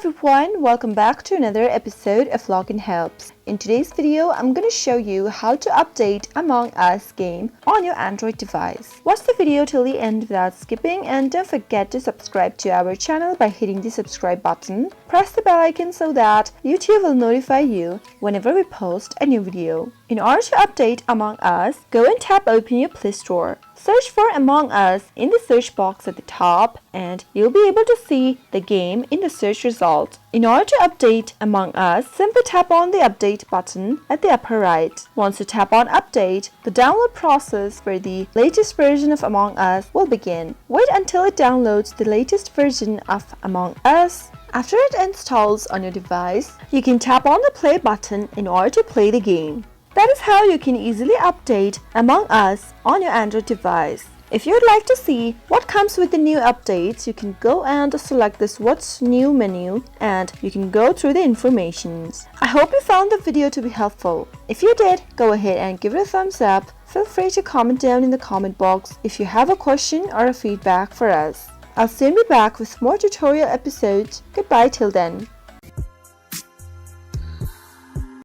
everyone, welcome back to another episode of Login Helps. In today's video, I'm going to show you how to update Among Us game on your Android device. Watch the video till the end without skipping and don't forget to subscribe to our channel by hitting the subscribe button. Press the bell icon so that YouTube will notify you whenever we post a new video. In order to update Among Us, go and tap open your Play Store. Search for Among Us in the search box at the top and you'll be able to see the game in the search result. In order to update Among Us, simply tap on the update button at the upper right. Once you tap on update, the download process for the latest version of Among Us will begin. Wait until it downloads the latest version of Among Us. After it installs on your device, you can tap on the play button in order to play the game. That is how you can easily update Among Us on your Android device. If you'd like to see what comes with the new updates, you can go and select this What's New menu and you can go through the information. I hope you found the video to be helpful. If you did, go ahead and give it a thumbs up. Feel free to comment down in the comment box if you have a question or a feedback for us. I'll soon be back with more tutorial episodes. Goodbye till then.